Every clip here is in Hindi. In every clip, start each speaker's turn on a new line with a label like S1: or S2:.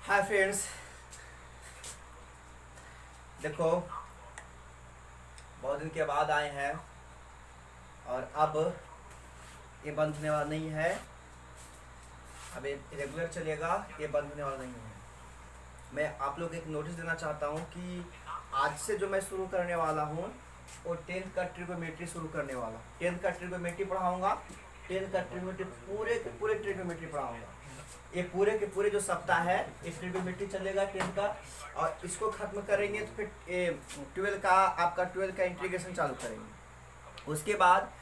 S1: हाय फ्रेंड्स, देखो बहुत दिन के बाद आए हैं और अब ये बंद होने वाला नहीं है। अब ये रेगुलर चलेगा, ये बंद होने वाला नहीं है। मैं आप लोग एक नोटिस देना चाहता हूँ कि आज से जो मैं शुरू करने वाला हूँ वो 10th का ट्रिगोमेट्री शुरू करने वाला। 10th का ट्रिगोमेट्री पढ़ाऊँगा, 10th का ट्रिगोमेट्री पूरे के पूरे ट्रिगोमेट्री पढ़ाऊँगा। ये पूरे के पूरे जो सप्ताह है ये ट्रिगोमेट्री चलेगा 10th का, और इसको खत्म करेंगे तो फिर 12 का इंटीग्रेशन चालू करेंगे। उसके बाद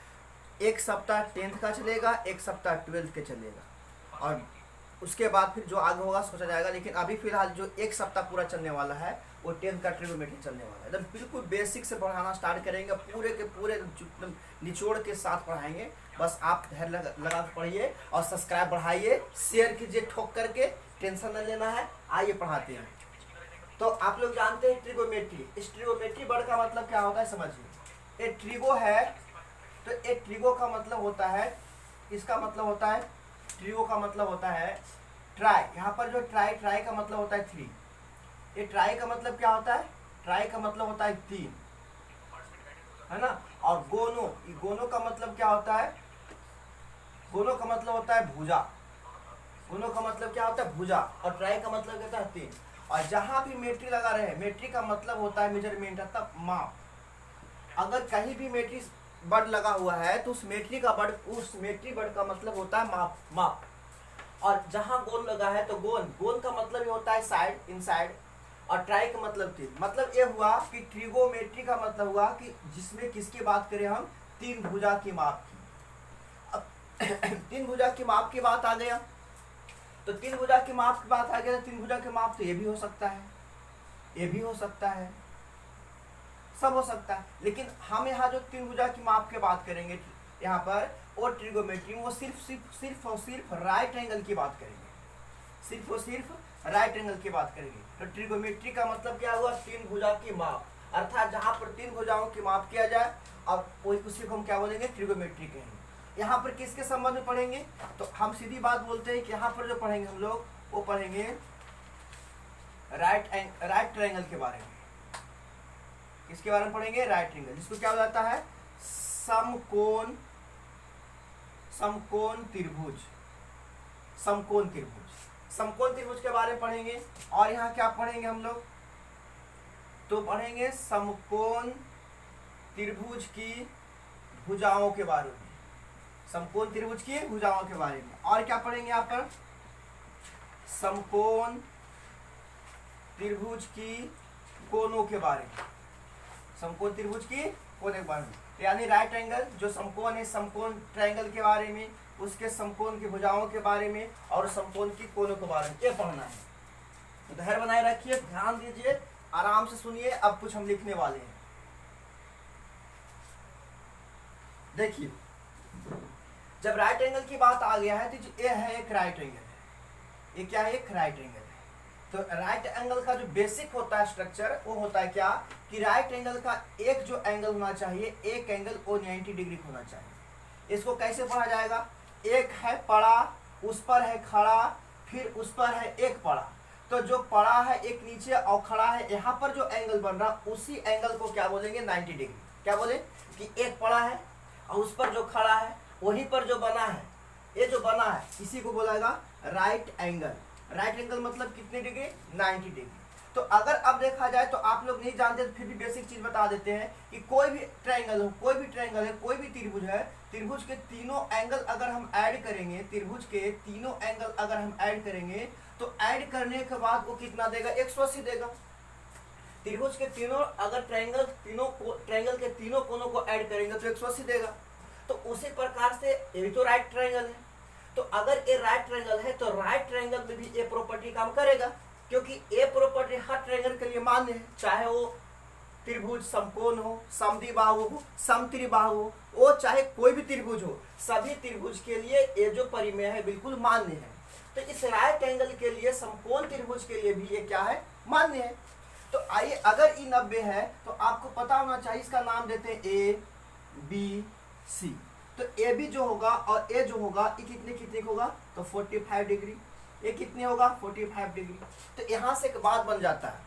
S1: एक सप्ताह 10th का चलेगा, एक सप्ताह 12th के चलेगा, और उसके बाद फिर जो आगे होगा सोचा जाएगा। लेकिन अभी फिलहाल जो एक सप्ताह पूरा चलने वाला है वो 10th का ट्रिगोमेट्री चलने वाला है। एकदम बिल्कुल बेसिक से पढ़ाना स्टार्ट करेंगे, पूरे के पूरे एकदम निचोड़ के साथ पढ़ाएंगे। बस आप धैर्य लगा के पढ़िए और सब्सक्राइब बढ़ाइए, शेयर कीजिए ठोक करके, टेंशन न लेना है। आइए पढ़ाते हैं। तो आप लोग जानते हैं ट्रिगोमेट्री, इस ट्रिगोमेट्री वर्ड का मतलब क्या होता है समझिए। ये ट्रिगो है तो ये ट्रिगो का मतलब होता है, इसका मतलब होता है ट्रिगो का मतलब होता है ट्राई। यहाँ पर जो ट्राई का मतलब होता है 3। ये ट्राई का मतलब क्या होता है? ट्राई का मतलब होता है 3, है ना। और गोनो का मतलब क्या होता है? गोनो का मतलब होता है भुजा। गोनो का मतलब क्या होता है? भुजा। और ट्राई का मतलब क्या होता है? 3। और जहां भी मेट्री लगा रहे, मेट्री का मतलब होता है मेजरमेंट, अर्थात माप। अगर कहीं भी मेट्री वर्ड लगा हुआ है तो उस मेट्री वर्ड का मतलब होता है माप। और जहां गोन लगा है तो गोन का मतलब ये होता है साइड, इनसाइड। और ट्राई का मतलब 3। मतलब ये हुआ कि ट्रिगोमेट्री का मतलब हुआ कि जिसमें किसकी बात करें हम? 3 भुजा की माप की। अब 3 भुजा की माप की बात आ गया तो 3 भुजा की माप की बात आ गया तो 3 भुजा की माप तो ये भी हो सकता है, ये भी हो सकता है, सब हो सकता है। लेकिन हम यहाँ जो 3 भुजा की माप की बात करेंगे यहाँ पर, और ट्रिगोमेट्री में वो सिर्फ और सिर्फ राइट एंगल की बात करेंगे, सिर्फ और सिर्फ राइट एंगल की बात करेंगे। तो ट्रिगोमेट्री का मतलब क्या हुआ? 3 भुजा की माप, अर्थात जहाँ पर 3 भुजाओं की माप किया जाए और उसी को हम क्या बोलेंगे? ट्रिगोमेट्री कहेंगे। यहाँ पर किसके संबंध में पढ़ेंगे? तो हम सीधी बात बोलते हैं कि यहाँ पर जो पढ़ेंगे हम लोग वो पढ़ेंगे राइट ट्रायंगल के बारे में। किसके बारे में पढ़ेंगे? राइट ट्रायंगल, जिसको क्या हो जाता है? समकोण त्रिभुज। समकोण त्रिभुज के बारे में पढ़ेंगे। और यहाँ क्या पढ़ेंगे हम लोग? तो पढ़ेंगे समकोण त्रिभुज की भुजाओं के बारे में, समकोण त्रिभुज की भुजाओं के बारे में। और क्या पढ़ेंगे यहाँ पर? समकोण त्रिभुज की कोनों के बारे में, समकोण त्रिभुज की कोने के बारे में। यानी राइट एंगल जो समकोण है, समकोण ट्रायंगल के बारे में, उसके समकोण की भुजाओं के बारे में और समकोण की कोनों के बारे में ये पढ़ना है। तो धैर्य बनाए रखिए, ध्यान दीजिए, आराम से सुनिए। अब कुछ हम लिखने वाले हैं। देखिए, जब राइट एंगल की बात आ गया है तो ये है एक राइट एंगल है। ये क्या है? एक राइट एंगल है। तो राइट एंगल का जो बेसिक होता है स्ट्रक्चर वो होता है क्या? कि राइट एंगल का एक जो एंगल होना चाहिए, एक एंगल वो 90 डिग्री होना चाहिए। इसको कैसे पढ़ा जाएगा? एक है पड़ा, उस पर है खड़ा, फिर उस पर है एक पड़ा। तो जो पड़ा है एक नीचे और खड़ा है, यहाँ पर जो एंगल बन रहा उसी एंगल को क्या बोलेंगे? 90 डिग्री। क्या बोले? कि एक पड़ा है और उस पर जो खड़ा है वहीं पर जो बना है, ये जो बना है इसी को बोलेगा राइट एंगल। राइट एंगल मतलब कितने डिग्री? 90 डिग्री। तो अगर अब देखा जाए तो आप लोग नहीं जानते तो फिर भी बेसिक चीज बता देते हैं कि कोई भी ट्रायंगल हो, कोई भी ट्रायंगल है, कोई भी त्रिभुज है, त्रिभुज के तीनों एंगल अगर हम ऐड करेंगे, त्रिभुज के तीनों एंगल अगर हम ऐड करेंगे तो ऐड करने के बाद वो कितना देगा? 180 देगा। त्रिभुज के तीनों अगर ट्रायंगल के तीनों कोनों को ऐड करेंगे तो 180 देगा। तो उसी प्रकार से ये तो राइट ट्रायंगल है। तो अगर ये राइट ट्रायंगल है तो राइट ट्रायंगल में भी ये प्रॉपर्टी काम करेगा, क्योंकि ये प्रॉपर्टी हर ट्रायंगल के लिए मान्य है, चाहे वो त्रिभुज समकोण हो, समद्विबाहु हो, समत्रिबाहु हो, वो चाहे कोई भी त्रिभुज हो, सभी त्रिभुज के लिए ये जो परिमेय है बिल्कुल मान्य है। तो इस राइट एंगल के लिए, समकोण त्रिभुज के लिए भी ये क्या है? मान्य है। तो आइए, अगर ई 90 है तो आपको पता होना चाहिए, इसका नाम देते हैं ए बी सी। तो ए बी जो होगा और ए जो होगा ये कितने होगा? तो 45 डिग्री। ये कितने होगा 45 डिग्री। तो यहाँ से एक बात बन जाता है,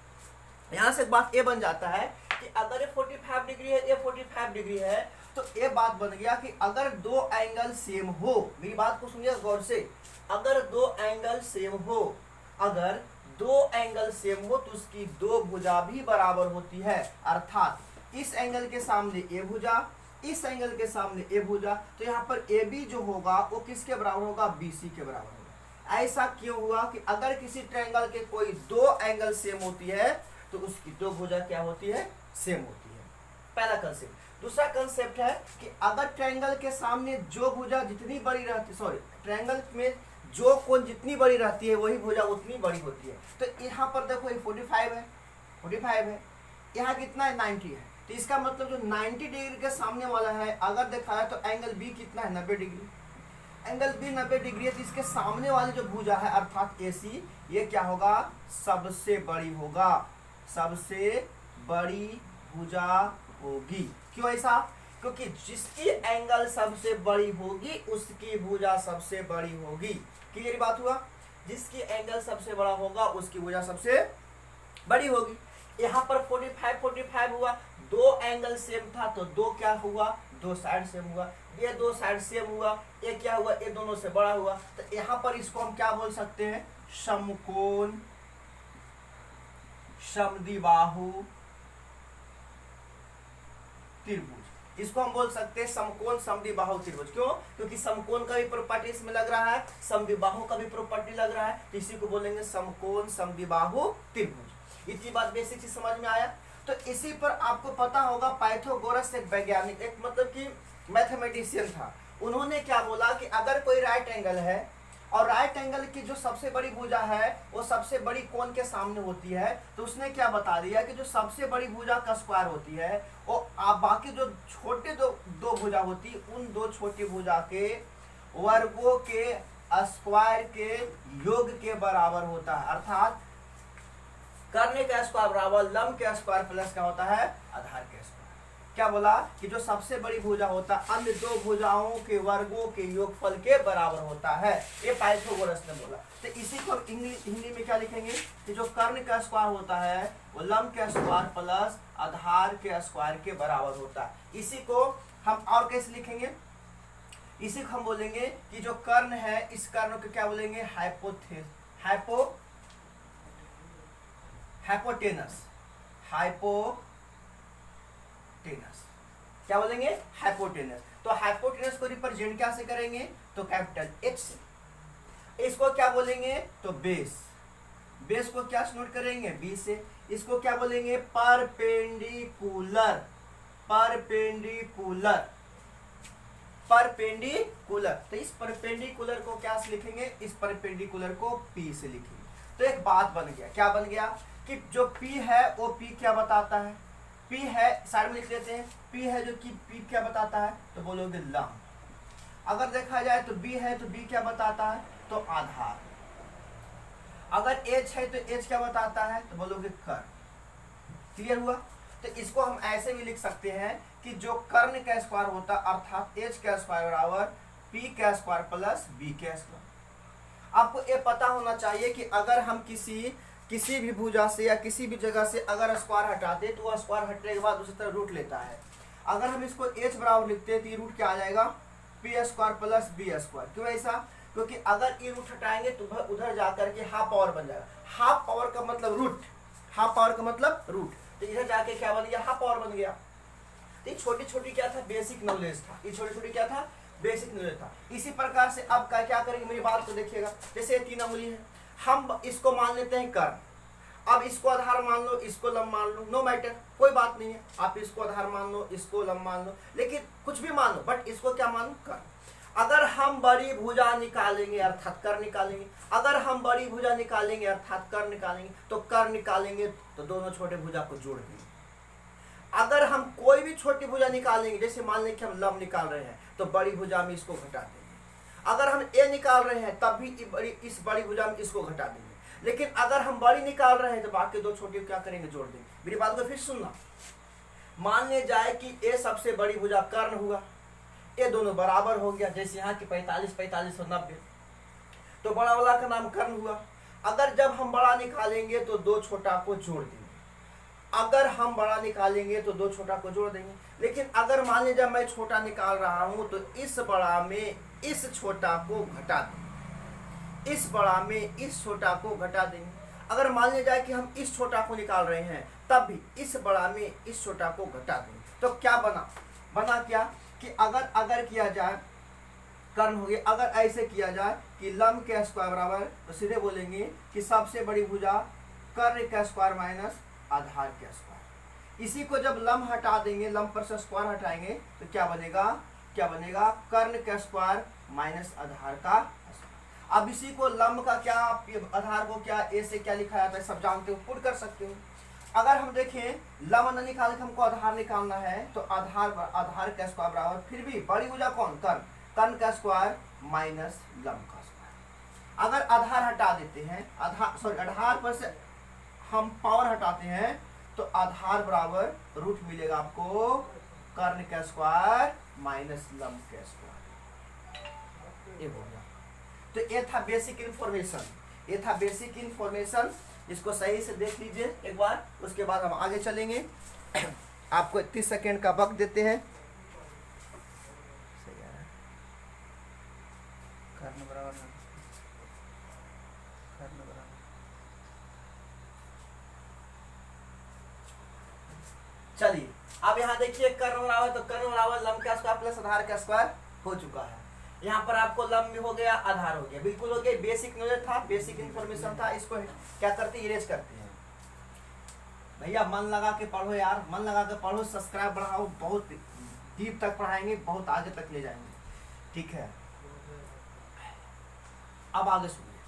S1: यहाँ से एक बात ये बन जाता है कि अगर ये 45 डिग्री है, ये 45 डिग्री है, तो ये बात बन गया कि अगर दो एंगल सेम हो, मेरी बात को सुनिए गौर से, अगर दो एंगल सेम हो, अगर दो एंगल सेम हो तो उसकी दो भुजा भी बराबर होती है। अर्थात इस एंगल के सामने ए भुजा, इस एंगल के सामने ए भुजा, तो यहाँ पर ए बी जो होगा वो किसके बराबर होगा, बी सी के बराबर होगा। ऐसा क्यों हुआ कि अगर किसी ट्रायंगल के कोई दो एंगल सेम होती है तो उसकी दो भुजा क्या होती है, सेम होती है। पहला कंसेप्ट। दूसरा कंसेप्ट है कि अगर ट्रायंगल के सामने जो भुजा जितनी बड़ी रहती, सॉरी, ट्रायंगल में जो कोण जितनी बड़ी रहती है वही भुजा उतनी बड़ी होती है। तो यहाँ पर देखो ये 45 है, 45 है, यहाँ कितना है 90 है, तो इसका मतलब जो 90 डिग्री के सामने वाला है अगर देखा है तो एंगल बी कितना है 90 डिग्री, एंगल बी 90 डिग्री है, तो इसके सामने वाली जो भुजा है अर्थात AC ये क्या होगा, सबसे बड़ी होगा, सबसे बड़ी भुजा होगी। क्यों ऐसा, क्योंकि जिसकी एंगल सबसे बड़ी होगी उसकी भुजा सबसे बड़ी होगी। क्लियर बात हुआ, जिसकी एंगल सबसे बड़ा होगा उसकी भुजा सबसे बड़ी होगी। यहाँ पर 45 हुआ, दो एंगल सेम था तो दो क्या हुआ, दो साइड सेम हुआ, ये दो साइड सेम हुआ, ये क्या हुआ, ये दोनों से बड़ा हुआ। तो यहाँ पर इसको हम क्या बोल सकते हैं, समकोण समद्विबाहु त्रिभुज। इसको हम बोल सकते हैं समकोण समद्विबाहु त्रिभुज। क्यों, क्योंकि समकोण का भी प्रॉपर्टी इसमें लग रहा है, समद्विबाहु का भी प्रॉपर्टी लग रहा है, तो इसी को बोलेंगे समकोण समद्विबाहु त्रिभुज। इतनी बात बेसिक चीज समझ में आया। तो इसी पर आपको पता होगा पाइथागोरस एक वैज्ञानिक, एक मतलब कि मैथमेटिशियन था, उन्होंने क्या बोला कि अगर कोई राइट एंगल है और राइट एंगल की जो सबसे बड़ी भुजा है वो सबसे बड़ी कोण के सामने होती है, तो उसने क्या बता दिया कि जो सबसे बड़ी भुजा का स्क्वायर होती है वो बाकी जो छोटे दो भुजा होती है उन दो छोटी भुजा के वर्गों के स्क्वायर के योग के बराबर होता है। अर्थात कर्ण का स्क्वायर बराबर लंब के स्क्वायर प्लस क्या होता है, आधार के स्क्वायर। क्या बोला कि जो सबसे बड़ी भुजा होता है अन्य दो भुजाओं के वर्गों के योगफल के बराबर होता है, ये पाइथागोरस ने बोला। तो इसी को हिंदी में क्या लिखेंगे कि जो कर्ण का स्क्वायर होता है वो लंब के स्क्वायर प्लस आधार के स्क्वायर के बराबर होता है। इसी को हम और कैसे लिखेंगे, इसी को हम बोलेंगे कि जो कर्ण है इस कर्ण को क्या बोलेंगे, हाइपोटेनस, क्या बोलेंगे, हाइपोटेनस। तो हाइपोटेनस को रिप्रेजेंट क्या से करेंगे, तो कैपिटल H से। इसको क्या बोलेंगे, तो बेस, बेस को क्या नोट करेंगे, B से। इसको क्या बोलेंगे, परपेंडिकुलर, तो इस परपेंडिकुलर को क्या से लिखेंगे, इस परपेंडिकुलर को P से लिखेंगे। तो एक बात बन गया, क्या बन गया कि जो P है वो P क्या बताता है, P है, साइड में लिख लेते हैं, P है जो कि P क्या बताता है, तो बोलोगे लंब। अगर देखा जाए तो B है तो B क्या बताता है, तो आधार। अगर H है तो H क्या बताता है, तो बोलोगे कर्ण। क्लियर हुआ। तो इसको हम ऐसे भी लिख सकते हैं कि जो कर्ण का स्क्वायर होता है अर्थात H का स्क्वायर बराबर P का स्क्वायर प्लस B का स्क्वायर। आपको ये पता होना चाहिए कि अगर हम किसी भी भुजा से या किसी भी जगह से अगर स्क्वायर हटाते तो वह स्क्वायर हटने के बाद उसी तरह रूट लेता है। अगर हम इसको H बराबर लिखते हैं तो ये रूट क्या आ जाएगा, P square plus B square. क्यों ऐसा, क्योंकि अगर ये रूट हटाएंगे तो उधर जाकर के हाफ पावर बन जाएगा। हाफ पावर का मतलब रूट, हाफ पावर का मतलब रूट, तो इधर जाके क्या बन गया, हाफ पावर बन गया। तो छोटी छोटी क्या था, बेसिक नॉलेज था, ये छोटी छोटी क्या था, बेसिक नॉलेज था। इसी प्रकार से अब क्या करेंगे, मेरी बात को देखिएगा। जैसे ये 3 अंगुली है, हम इसको मान लेते हैं कर्ण। अब इसको आधार मान लो, इसको लंब मान लो, नो मैटर, कोई बात नहीं है। आप इसको आधार मान लो, इसको लंब मान लो, लेकिन कुछ भी मान लो, बट इसको क्या मान लो, कर्ण। अगर हम बड़ी भुजा निकालेंगे अर्थात कर्ण निकालेंगे, अगर हम बड़ी भुजा निकालेंगे अर्थात कर्ण निकालेंगे, तो कर्ण निकालेंगे तो दोनों छोटे भुजा को जोड़ देंगे। अगर हम कोई भी छोटी भुजा निकालेंगे, जैसे मान लें कि हम लंब निकाल रहे हैं, तो बड़ी भुजा में इसको घटा देंगे। अगर हम ए निकाल रहे हैं तब भी इस बड़ी भुजा में इसको घटा देंगे। लेकिन अगर हम बड़ी निकाल रहे हैं तो बाकी दो छोटी क्या करेंगे, जोड़ देंगे। मेरी बात को फिर सुनना। मान ले जाए कि ए सबसे बड़ी भुजा कर्ण हुआ, ये दोनों बराबर हो गया, जैसे यहाँ की 45 45 और 90। तो बड़ा वाला का नाम कर्ण हुआ। अगर जब हम बड़ा निकालेंगे तो दो छोटा को जोड़ देंगे, अगर हम बड़ा निकालेंगे तो दो छोटा को जोड़ देंगे। लेकिन अगर मान लीजिए मैं छोटा निकाल रहा हूं तो इस बड़ा में इस छोटा को घटा देंगे, इस बड़ा में इस छोटा को घटा देंगे। अगर मान लिया जाए कि हम इस छोटा को निकाल रहे हैं तब भी इस बड़ा में इस छोटा को घटा देंगे। तो क्या बना क्या कि अगर किया जाए कर्ण हो गया। अगर ऐसे किया जाए कि लंब के स्क्वायर बराबर, तो सीधे बोलेंगे कि सबसे बड़ी भुजा कर्ण का स्क्वायर माइनस आधार का स्क्वायर। इसी को जब लंब हटा देंगे, लंब पर से स्क्वायर हटाएंगे तो क्या बनेगा कर्ण का स्क्वायर माइनस आधार का स्क्वायर। अब इसी को लंब का क्या, आधार को क्या ए से क्या लिखा जाता है सब जानते हो, पुट कर सकते हो। अगर हम देखें लंब न निकाल के हमको आधार निकालना है तो आधार का स्क्वायर बराबर फिर भी बड़ी भुजा कौन, कर्ण का स्क्वायर माइनस लंब का स्क्वायर। अगर आधार हटा देते हैं, आधार पर से हम पावर हटाते हैं तो आधार बराबर रूट मिलेगा आपको कर्ण का स्क्वायर माइनस लंब का स्क्वायर। ये हो गया। तो ये था बेसिक इंफॉर्मेशन, इसको सही से देख लीजिए एक बार, उसके बाद हम आगे चलेंगे। आपको 30 सेकेंड का वक्त देते हैं। कर्ण बराबर चलिए अब यहाँ देखिए कर्ण बराबर, तो कर्ण बराबर लंब का स्क्वायर प्लस आधार का स्क्वायर हो चुका है। यहाँ पर आपको लंब हो गया, आधार हो गया, बिल्कुल हो गया। बेसिक नॉलेज था, बेसिक इन्फॉर्मेशन था, इसको क्या करते हैं, इरेज करते हैं। भैया मन लगा के पढ़ो यार, मन लगा के पढ़ो, सब्सक्राइब बढ़ाओ, बहुत डीप तक पढ़ाएंगे, बहुत आगे तक ले जाएंगे, ठीक है। अब आगे सुनिए,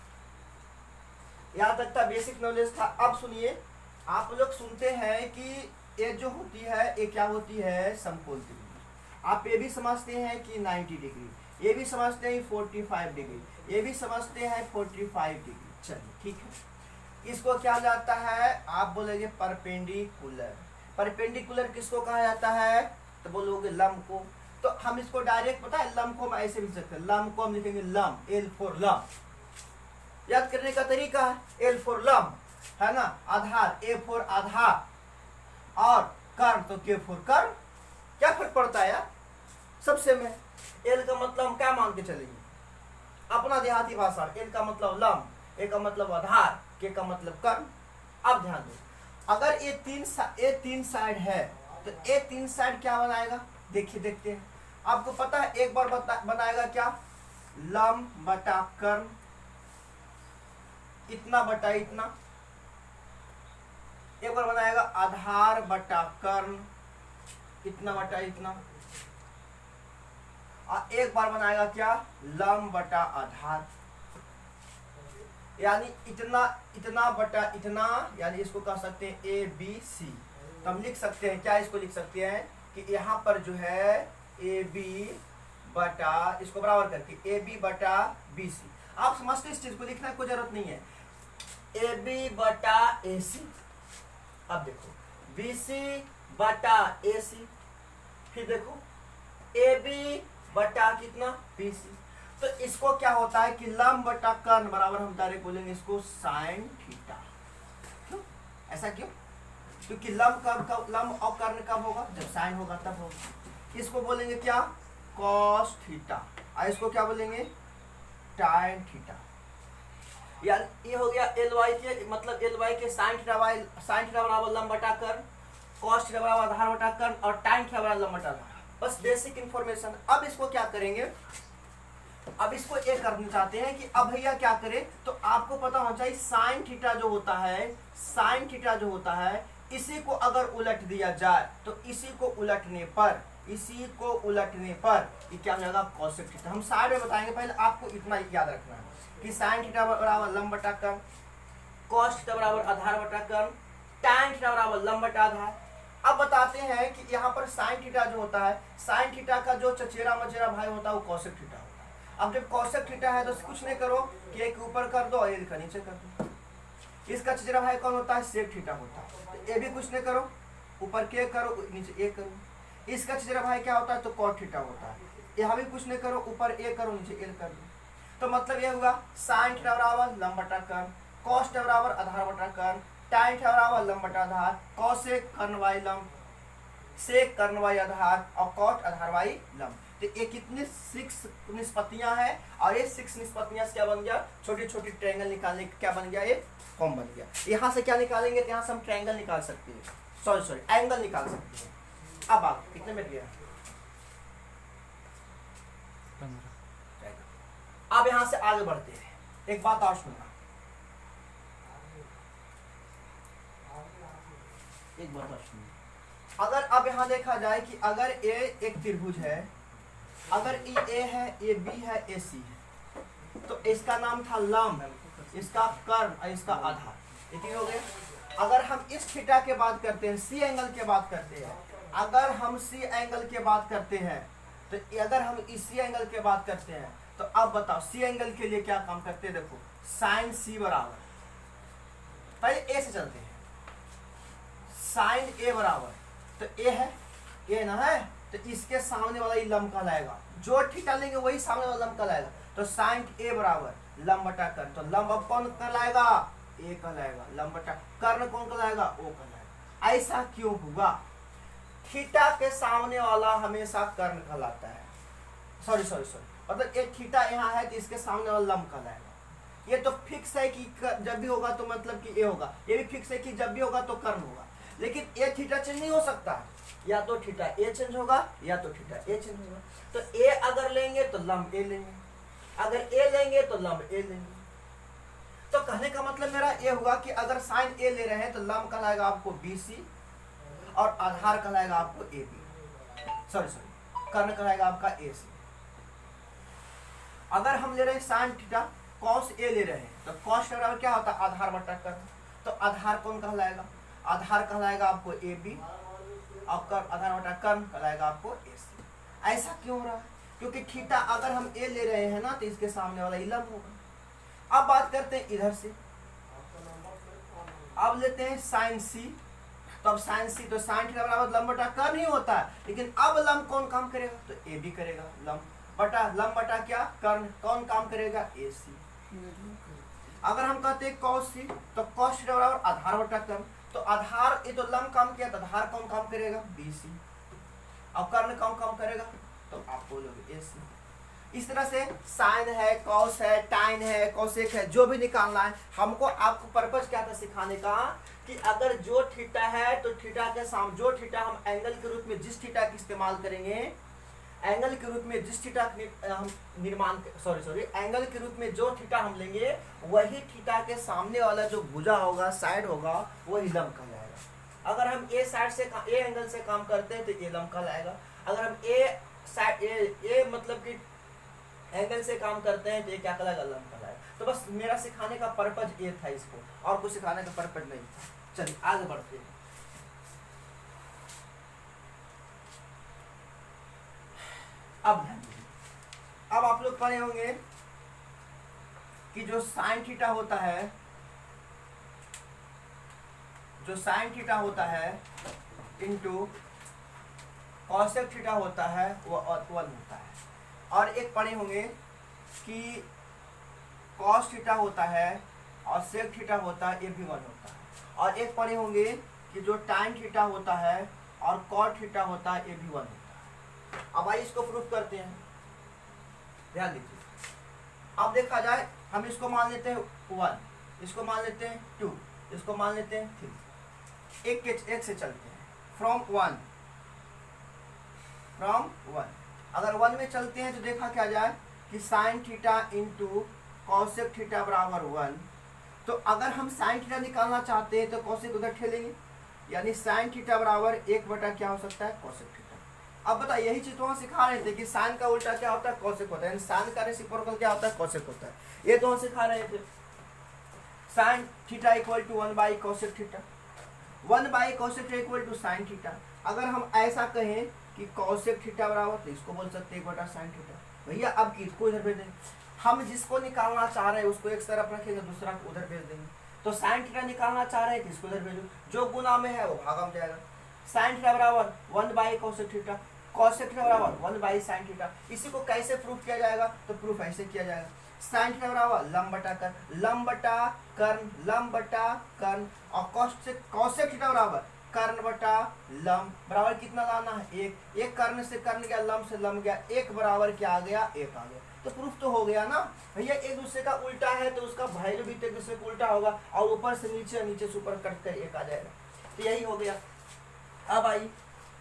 S1: यहाँ तक था बेसिक नॉलेज था। अब सुनिए, आप लोग सुनते हैं कि ये जो होती है ये क्या होती है, समकोण त्रिभुज। आप ये भी समझते हैं कि 90 डिग्री, ये भी समझते हैं 45 डिग्री, ये भी समझते हैं 45 डिग्री। चलिए ठीक है, इसको क्या जाता है, आप बोलेंगे परपेंडिकुलर। परपेंडिकुलर किसको कहा जाता है, तो बोलोगे लंब को। तो हम इसको डायरेक्ट पता है लंब को हम ऐसे लिख सकते हैं, लंब को हम लिखेंगे लंब, L फॉर लंब। याद करने का तरीका है L फॉर लंब है ना, आधार A फॉर आधार, और कर्ण तो K फॉर कर्ण। क्या फर्क पड़ता है यार सबसे में। L का मतलब हम क्या मान के चलेंगे, अपना देहाती भाषा, L का मतलब लंब, A का मतलब आधार, K का मतलब कर्ण। अब ध्यान दो, अगर ये तीन साइड है तो ये तीन साइड क्या बनाएगा, देखिए देखते हैं। आपको पता है एक बार बनाएगा क्या, लंब बटा कर्ण, इतना बटा इतना। एक बार बनाएगा आधार बटा कर्ण, इतना बटा इतना। और एक बार बनाएगा क्या, लंब बटा आधार, यानी इतना बटा इतना, यानी इसको कह सकते हैं ए बी सी। तो हम लिख सकते हैं क्या, इसको लिख सकते हैं कि यहाँ पर जो है ए बी बटा, इसको बराबर करके ए बी बटा बी सी। आप समझते इस चीज को, लिखना कोई जरूरत नहीं है, ए बी बटा ए सी। अब देखो बी सी बटा ए सी, फिर देखो ए बी बटा कितना बी सी। तो इसको क्या होता है कि लंब बटा कर्ण बराबर, हम डायरेक्ट बोलेंगे इसको साइन थीटा। क्यों ऐसा, क्यों, क्योंकि लंब और कर्ण कब होगा, जब साइन होगा तब होगा। इसको बोलेंगे क्या, कॉस थीटा, और इसको क्या बोलेंगे, टाइन थीटा। यार ये हो गया एल वाई के, मतलब एल वाई के साइन थीटा बराबर लंब बटा कर्ण, कॉस थीटा बराबर आधार बटा कर्ण, और टाइन थीटा बराबर लंब बटा आधार। बस बेसिक इंफॉर्मेशन। अब इसको क्या करेंगे, अब इसको ये करना चाहते हैं कि अब भैया क्या करें, तो आपको पता होना चाहिए साइन थीटा जो होता है, साइन थीटा जो होता है, इसी को अगर उलट दिया जाए तो इसी को उलटने पर ये क्या हो जाएगा, कॉसेक थीटा। हम साइड में बताएंगे, पहले आपको इतना याद रखना है कि साइन थीटा बराबर लंब बटा कर्ण, कॉस थीटा बराबर आधार बटा कर्ण, टैन थीटा बराबर लंब बटा आधार। अब बताते हैं कि यहाँ पर साइन थीटा जो होता है, साइन थीटा का जो चचेरा मचेरा भाई होता है वो कॉसेक थीटा होता है। अब जब कॉसेक थीटा है तो कुछ नहीं करो, के के ऊपर कर दो और एल का नीचे कर दो। इसका चचेरा भाई कौन होता है, सेक थीटा होता है। तो ये भी कुछ नहीं करो, ऊपर के करो नीचे ए करो। इसका चचेरा भाई क्या होता है, तो कॉट थीटा होता है। यहाँ भी कुछ नहीं करो, ऊपर ए करो नीचे एल कर दो। तो मतलब ये हुआ साइन थीटा बराबर लंब बटा कर्ण, कॉस थीटा बराबर आधार बटा कर्ण, टाइन थीटा बराबर लंब बटा आधार, कॉसेक कर्ण बाई लंब, सेक कर्ण बाई आधार और कॉट आधार बाई लंब। तो ये कितनी 6 निष्पत्तियां हैं और ये 6 निष्पत्तियां से क्या बन गया, छोटी छोटी ट्रायंगल निकालने का क्या बन गया, ये फॉर्म बन गया। यहाँ से क्या निकालेंगे, तो यहाँ से हम ट्रायंगल निकाल सकते हैं, सॉरी एंगल निकाल सकते हैं। अब आप कितने मिनट गया, अब यहां से आगे बढ़ते हैं। एक बात और सुनना, एक बात और सुनना, अगर अब यहां देखा जाए कि अगर ए एक त्रिभुज है, अगर ए है, ए बी है, ए सी है, तो इसका नाम था लंब, इसका कर्ण और इसका आधार, ये हो गया। अगर हम इस थीटा के बात करते हैं, सी एंगल के बात करते हैं, अगर हम सी एंगल के बात करते हैं, तो अगर हम इस सी एंगल के बात करते हैं, तो अब बताओ सी एंगल के लिए क्या काम करते हैं। देखो साइन सी बराबर, पहले ए से चलते हैं, साइन ए बराबर, तो ए है, ए ना है, तो इसके सामने वाला ये लंब कहलाएगा, जो थीटा लेंगे वही सामने वाला लंब कहलाएगा। तो साइन ए बराबर लंब बटा कर्ण, तो लंब अब कौन कहलाएगा, ए कहलाएगा, लंब बटा कर्ण कौन कहलाएगा, ओ कहलाएगा। ऐसा क्यों हुआ, थीटा के सामने वाला हमेशा कर्ण कहलाता है, सॉरी मतलब एक थीटा यहाँ है तो इसके सामने वाला लंब कहलाएगा। ये तो फिक्स है कि जब भी होगा तो मतलब कि ए होगा, ये भी फिक्स है कि जब भी होगा तो कर्ण होगा, लेकिन ए थीटा चेंज नहीं हो सकता है, या तो थीटा ए चेंज होगा या तो थीटा ए चेंज होगा। तो ए अगर लेंगे तो लंब ए लेंगे, अगर ए लेंगे तो लंब ए लेंगे। तो कहने का मतलब मेरा ये हुआ कि अगर साइन ए ले रहे हैं तो लंब कहलाएगा आपको बी सी और आधार कहलाएगा आपको ए बी, सॉरी कर्ण कहलाएगा आपका ए सी। अगर हम ले रहे हैं साइन थीटा कॉस ए ले रहे हैं, तो कॉस के बराबर क्या होता है, आधार बटा कर्ण, तो आधार कौन कहलाएगा, आधार कहलाएगा आपको ए बी और आधार बटा कर्ण कहलाएगा आपको ए सी। ऐसा क्यों हो रहा है, क्योंकि थीटा अगर हम ए ले रहे हैं ना तो इसके सामने वाला लंब होगा। अब बात करते हैं इधर से, अब लेते हैं साइन सी, तो अब साइन सी तो साइन थीटा बराबर लंब बटा कर्ण ही होता है, लेकिन अब लंब कौन काम करेगा, तो ए बी करेगा, लंब बटा क्या कर्ण कौन काम करेगा, ए सी। अगर हम कहते हैं कॉस सी, तो कॉस थीटा बराबर आधार बटा कर्ण, तो आधार ये तो लंब काम किया, तो आधार कौन काम करेगा, बी सी, और कर्ण कौन काम करेगा, तो आप बोलोगे ए सी। इस तरह से साइन है, कॉस है, टाइन है, कोसेक है, जो भी निकालना है हमको, आपको पर्पस क्या था सिखाने का, कि अगर जो थीटा है तो थीटा के सामने जो थीटा हम एंगल के रूप में जिस थीटा का इस्तेमाल करेंगे, एंगल के रूप में जिस थीटा हम एंगल के रूप में जो थीटा हम लेंगे, वही थीटा के सामने वाला जो भुजा होगा, साइड होगा, वही लंब कहलाएगा। अगर हम ए साइड से ए एंगल से काम करते हैं तो ए लंब कहलाएगा, अगर हम ए साइड ए मतलब कि एंगल से काम करते हैं तो ये क्या कहलाएगा, लंब कहलाएगा। तो बस मेरा सिखाने का पर्पज ये था इसको, और कुछ सिखाने का पर्पज नहीं था। चलिए आगे बढ़ते हैं। अब ध्यान दीजिए, अब आप लोग पढ़े होंगे कि जो साइन थीटा होता है, जो साइन थीटा होता है इनटू कॉसेक थीटा होता है वो 1 होता है, और एक पढ़े होंगे कि कॉस थीटा होता है और सेक थीटा होता है, ये भी 1 होता है, और एक पढ़े होंगे कि जो टाइन थीटा होता है और कॉट थीटा होता है, ये भी 1 होता है। अब आइए इसको प्रूफ करते हैं, ध्यान दीजिए। अब देखा जाए, हम इसको मान लेते हैं 1, इसको मान लेते हैं 2, इसको मान लेते हैं 3, एक से चलते हैं, फ्रॉम 1। अगर 1 में चलते हैं तो देखा क्या जाए कि sign theta into cosec theta बराबर 1। तो अगर हम साइन थीटा निकालना चाहते हैं तो कॉसेक उधर ठेलेंगे, यानी साइन थीटा बराबर 1 बटा क्या हो सकता है, कॉसेक थीटा। अब बताइए, यही चीज तो हम सिखा रहे थे कि साइन का उल्टा क्या होता है, कॉसेक होता है, साइन का रेसिप्रोकल क्या होता है, कॉसेक होता है। ये तो हम सिखा रहे थे। Sine theta equal to 1 by cosec theta, 1 by cosec theta equal to sine theta. अगर हम ऐसा कहें कि कॉसेक थीटा बराबर, तो इसको बोल सकते हैं 1 बटा साइन थीटा। भैया अब इसको इधर भेज देंगे, हम जिसको निकालना चाह रहे हैं उसको एक तरफ रखेंगे, दूसरा को उधर भेज देंगे। तो साइन थीटा निकालना चाह रहे हैं कि इसको उधर भेजो, जो गुना में है वो भागा में जाएगा। साइन थीटा बराबर 1 by cosec theta, cosec theta बराबर 1 बाई साइन थीटा। इसी को कैसे प्रूफ किया जाएगा, तो प्रूफ ऐसे किया जाएगा, साइन थीटा बराबर लंब बटा कर्ण, लंब बटा कर्ण, लंब बटा कर्ण, और कॉसेक थीटा बराबर कर्ण बटा लंब, बराबर कितना लाना है, एक, एक कर्ण से कर्ण गया, लंब से लंब गया, एक बराबर क्या आ गया, एक आ गया। तो प्रूफ तो हो गया ना भैया, एक दूसरे का उल्टा है तो उसका वैल्यू भी एक दूसरे का उल्टा होगा, और ऊपर से नीचे, नीचे से ऊपर कट कर एक आ जाएगा। तो यही हो गया। अब आई,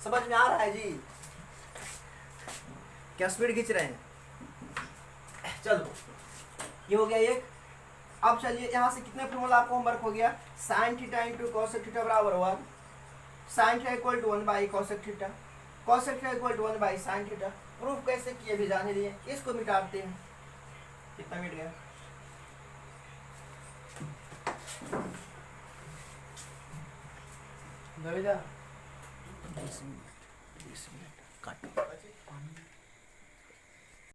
S1: समझ में आ रहा है जी? क्या स्पीड खींच रहे हैं? चलो ये हो गया एक। अब चलिए यहाँ से कितने फॉर्मूला आपको होमवर्क हो गया, sine theta into cosec theta बराबर 1, sine theta equal to 1 by cosec theta, cosec theta equal to 1 by sine theta. Proof कैसे किए भी जाने दिए, इसको मिटाते हैं। कितना मिट गया?
S2: दवेदा
S1: 20 मिनट काटो।